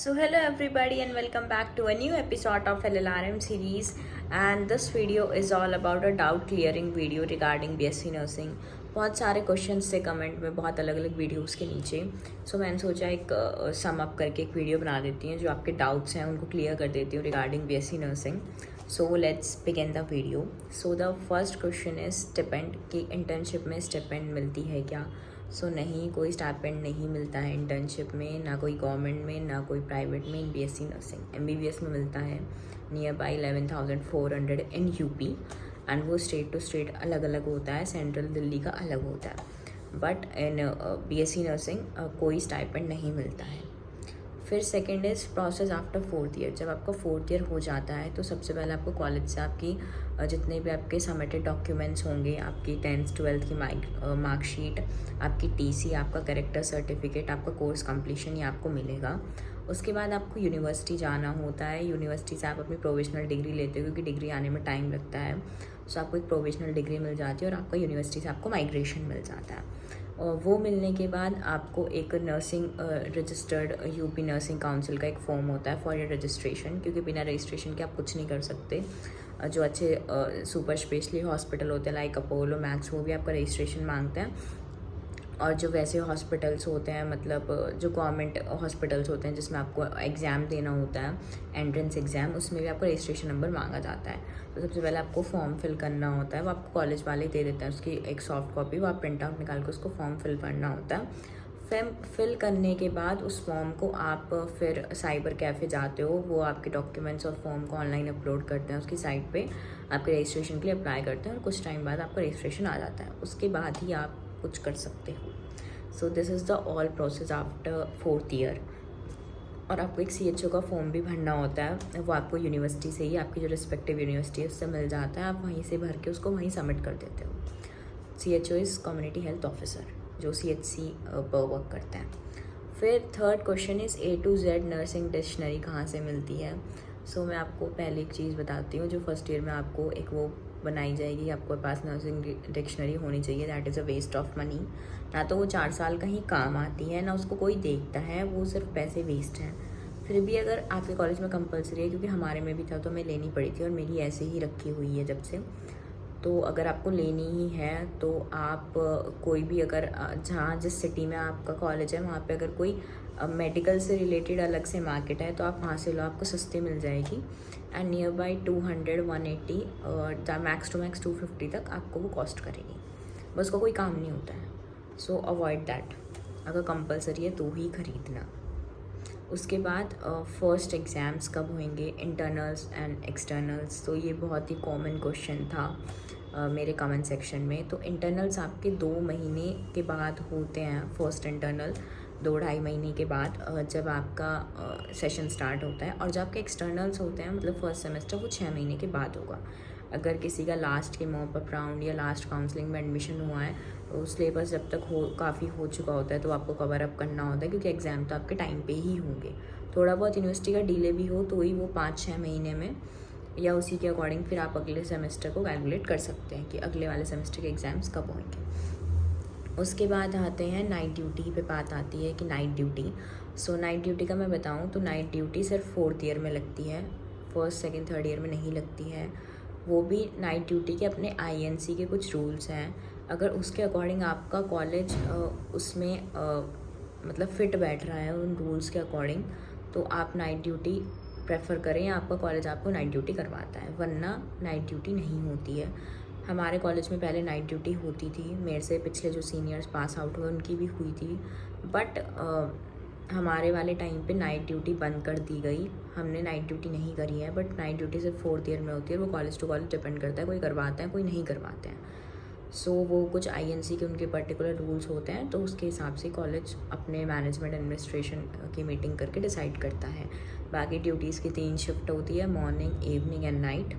So hello everybody and welcome back to a new episode of LLRM series, and this video is all about a doubt clearing video regarding BSc Nursing। बहुत सारे questions थे comment में बहुत अलग अलग videos के नीचे। सो मैंने सोचा एक सम अप करके एक वीडियो बना देती हैं जो आपके डाउट्स हैं उनको क्लियर कर देती हूँ regarding BSc nursing. So let's begin the video. So the first question is stipend कि इंटर्नशिप में स्टिपेंड मिलती है क्या। सो नहीं, कोई स्टाइपेंड नहीं मिलता है इंटर्नशिप में, ना कोई गवर्नमेंट में ना कोई प्राइवेट में। इन BSc नर्सिंग MBBS में मिलता है near by 11,400 in UP, and वो स्टेट टू स्टेट अलग अलग होता है, सेंट्रल दिल्ली का अलग होता है। बट इन BSc नर्सिंग कोई स्टाइपेंड नहीं मिलता है। फिर second is process after 4th year. जब आपका 4th ईयर हो जाता है तो सबसे पहले आपको कॉलेज से आपकी जितने भी आपके सबमिटेड डॉक्यूमेंट्स होंगे, आपकी 10th 12th की मार्कशीट, आपकी TC, आपका कैरेक्टर सर्टिफिकेट, आपका कोर्स कंप्लीशन, ये आपको मिलेगा। उसके बाद आपको यूनिवर्सिटी जाना होता है। यूनिवर्सिटी से आप अपनी प्रोविजनल डिग्री लेते हो क्योंकि डिग्री आने में टाइम लगता है। सो आपको एक प्रोविजनल डिग्री मिल जाती है और आपका यूनिवर्सिटी से आपको माइग्रेशन मिल जाता है। और वो मिलने के बाद आपको एक nursing registered UP nursing council का एक फॉर्म होता है फॉर योर रजिस्ट्रेशन, क्योंकि बिना रजिस्ट्रेशन के आप कुछ नहीं कर सकते। जो अच्छे सुपर स्पेशली हॉस्पिटल होते हैं लाइक अपोलो, मैक्स, वो भी आपका रजिस्ट्रेशन मांगते हैं। और जो वैसे हॉस्पिटल्स होते हैं, मतलब जो गवर्नमेंट हॉस्पिटल्स होते हैं जिसमें आपको एग्ज़ाम देना होता है, एंट्रेंस एग्ज़ाम, उसमें भी आपको रजिस्ट्रेशन नंबर मांगा जाता है। तो सबसे पहले आपको फॉर्म फिल करना होता है, वो आपको कॉलेज वाले दे देते हैं उसकी एक सॉफ्ट कॉपी, वो आप प्रिंट आउट निकाल के उसको फॉर्म फिल करना होता है। फिल करने के बाद उस फॉर्म को आप फिर साइबर कैफ़े जाते हो, वो आपके डॉक्यूमेंट्स और फॉर्म को ऑनलाइन अपलोड करते हैं उसकी साइट पे, आपके रजिस्ट्रेशन के लिए अप्लाई करते हैं और कुछ टाइम बाद आपका रजिस्ट्रेशन आ जाता है। उसके बाद ही आप कुछ कर सकते हो। So this is the all process after 4th year. और आपको एक CHO का फॉर्म भी भरना होता है, वो आपको यूनिवर्सिटी से ही, आपकी जो रिस्पेक्टिव यूनिवर्सिटी है उससे मिल जाता है। आप वहीं से भर के उसको वहीं सबमिट कर देते हो। CHO is community health officer, जो CHC पर वर्क करता है। फिर third question is A to Z nursing dictionary कहाँ से मिलती है। सो मैं आपको पहले एक चीज़ बताती हूँ, जो फर्स्ट ईयर में आपको एक वो बनाई जाएगी, आपके पास नर्सिंग डिक्शनरी होनी चाहिए। That is a waste of money. ना तो वो 4 साल कहीं काम आती है, ना उसको कोई देखता है, वो सिर्फ पैसे वेस्ट हैं। फिर भी अगर आपके कॉलेज में कंपलसरी है, क्योंकि हमारे में भी था तो हमें लेनी पड़ी थी और मेरी ऐसे ही रखी हुई है जब से। तो अगर आपको लेनी ही है तो आप कोई भी अगर जहाँ जिस सिटी में आपका कॉलेज है वहाँ पे अगर कोई मेडिकल से रिलेटेड अलग से मार्केट है तो आप वहाँ से लो, आपको सस्ती मिल जाएगी। एंड नियर बाई 200 180 और मैक्स टू मैक्स 250 तक आपको वो कॉस्ट करेगी। बस उसका कोई काम नहीं होता है। सो अवॉइड दैट। अगर कंपलसरी है तो ही खरीदना। उसके बाद फर्स्ट एग्ज़ाम्स कब होंगे, इंटरनल्स एंड एक्सटर्नल्स। तो ये बहुत ही कॉमन क्वेश्चन था मेरे कमेंट सेक्शन में। तो इंटरनल्स आपके 2 महीने के बाद होते हैं। फर्स्ट इंटरनल 2-2.5 महीने के बाद जब आपका सेशन स्टार्ट होता है, और जब आपके एक्सटर्नल्स होते हैं मतलब फर्स्ट सेमेस्टर, वो 6 महीने के बाद होगा। अगर किसी का लास्ट के मॉप अप राउंड या लास्ट काउंसलिंग में एडमिशन हुआ है तो सिलेबस जब तक काफ़ी हो चुका होता है तो आपको कवर अप करना होता है, क्योंकि एग्ज़ाम तो आपके टाइम पे ही होंगे। थोड़ा बहुत यूनिवर्सिटी का डिले भी हो तो ही वो 5-6 महीने में, या उसी के अकॉर्डिंग फिर आप अगले सेमेस्टर को कैलकुलेट कर सकते हैं कि अगले वाले सेमेस्टर के एग्ज़ाम्स कब होंगे। उसके बाद आते हैं नाइट ड्यूटी पे। बात आती है कि नाइट ड्यूटी। सो नाइट ड्यूटी का मैं बताऊँ तो नाइट ड्यूटी सिर्फ 4th ईयर में लगती है, फर्स्ट सेकेंड थर्ड ईयर में नहीं लगती है। वो भी नाइट ड्यूटी के अपने INC के कुछ रूल्स हैं। अगर उसके अकॉर्डिंग आपका कॉलेज उसमें मतलब फ़िट बैठ रहा है उन रूल्स के अकॉर्डिंग, तो आप नाइट ड्यूटी प्रेफर करें या आपका कॉलेज आपको नाइट ड्यूटी करवाता है, वरना नाइट ड्यूटी नहीं होती है। हमारे कॉलेज में पहले नाइट ड्यूटी होती थी, मेरे से पिछले जो सीनियर्स पास आउट हुए उनकी भी हुई थी, बट हमारे वाले टाइम पे नाइट ड्यूटी बंद कर दी गई। हमने नाइट ड्यूटी नहीं करी है, बट नाइट ड्यूटी सिर्फ 4th ईयर में होती है। वो कॉलेज टू कॉलेज डिपेंड करता है, कोई करवाते हैं कोई नहीं करवाते हैं। सो वो कुछ INC के उनके पर्टिकुलर रूल्स होते हैं, तो उसके हिसाब से कॉलेज अपने मैनेजमेंट एडमिनिस्ट्रेशन की मीटिंग करके डिसाइड करता है। बाकी ड्यूटीज़ की 3 शिफ्ट होती है, मॉर्निंग, इवनिंग एंड नाइट।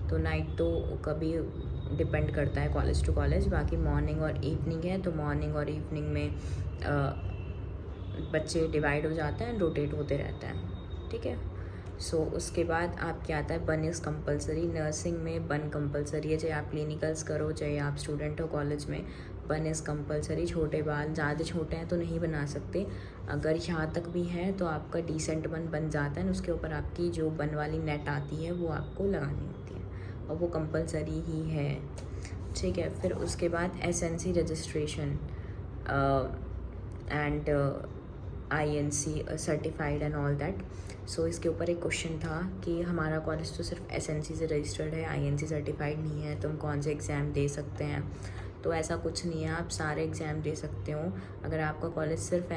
तो नाइट तो कभी डिपेंड करता है कॉलेज टू कॉलेज। बाकी मॉर्निंग और इवनिंग है, तो मॉर्निंग और इवनिंग में बच्चे डिवाइड हो जाते हैं, रोटेट होते रहते हैं, ठीक है। सो उसके बाद आपके आता है बन इज़ कंपलसरी। नर्सिंग में बन कंपलसरी है, चाहे आप क्लिनिकल्स करो चाहे आप स्टूडेंट हो कॉलेज में, बन इज़ कंपलसरी, छोटे बाल, ज़्यादा छोटे हैं तो नहीं बना सकते, अगर यहाँ तक भी है तो आपका डिसेंट बन बन जाता है, उसके ऊपर आपकी जो बन वाली नेट आती है वो आपको लगानी होती है और वो कंपलसरी ही है, ठीक है। फिर उसके बाद SNC registration and INC certified and all that. So इसके ऊपर एक क्वेश्चन था कि हमारा कॉलेज तो सिर्फ SNC से रजिस्टर्ड है, INC सर्टिफाइड नहीं है, तो हम कौन से एग्ज़ाम दे सकते हैं। तो ऐसा कुछ नहीं है, आप सारे एग्ज़ाम दे सकते हो अगर आपका कॉलेज सिर्फ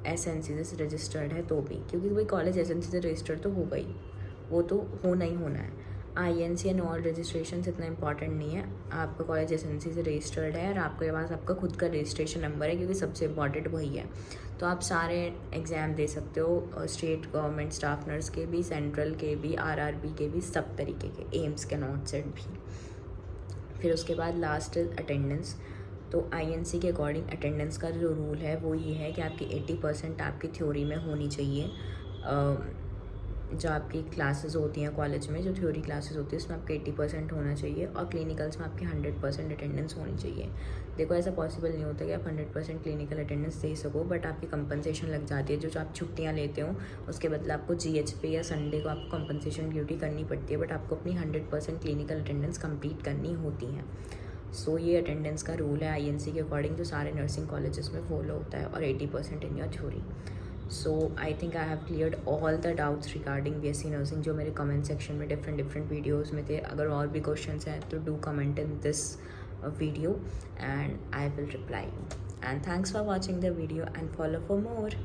SNC से रजिस्टर्ड है तो भी, क्योंकि कोई कॉलेज SNC से रजिस्टर्ड तो होगा ही, वो तो होना ही होना है। INC एंड ऑल रजिस्ट्रेशन इतना इंपॉर्टेंट नहीं है, आपका कॉलेज SNC से रजिस्टर्ड है और आपके पास आपका खुद का रजिस्ट्रेशन नंबर है, क्योंकि सबसे इम्पॉर्टेंट वही है। तो आप सारे एग्ज़ाम दे सकते हो, स्टेट गवर्नमेंट स्टाफ नर्स के भी, सेंट्रल के भी, RRB के भी, सब तरीके के, एम्स के, नॉट सेट भी। फिर उसके बाद लास्ट अटेंडेंस। तो INC के अकॉर्डिंग अटेंडेंस का जो रूल है वो ये है कि आपकी 80% आपकी थ्योरी में होनी चाहिए। जो आपकी क्लासेस होती हैं कॉलेज में, जो थ्योरी क्लासेस होती है उसमें आपका 80% होना चाहिए और क्लिनिकल्स में आपकी 100% अटेंडेंस होनी चाहिए। देखो ऐसा पॉसिबल नहीं होता कि आप 100% क्लिनिकल अटेंडेंस दे सको, बट आपकी कंपनसेशन लग जाती है, जो आप छुट्टियाँ लेते हो उसके बदले आपको GH पे या संडे को आपको कंपनसेशन ड्यूटी करनी पड़ती है, बट आपको अपनी 100% क्लिनिकल अटेंडेंस कंप्लीट करनी होती है। सो ये अटेंडेंस का रूल है INC के अकॉर्डिंग, जो सारे नर्सिंग कॉलेजेस में फॉलो होता है, और 80% in your theory. So I think I have cleared all the doubts regarding BSc nursing जो मेरे कमेंट सेक्शन में डिफरेंट वीडियोज़ में थे। अगर और भी क्वेश्चंस हैं तो do comment in this video and I will reply you. And thanks for watching the video and follow for more.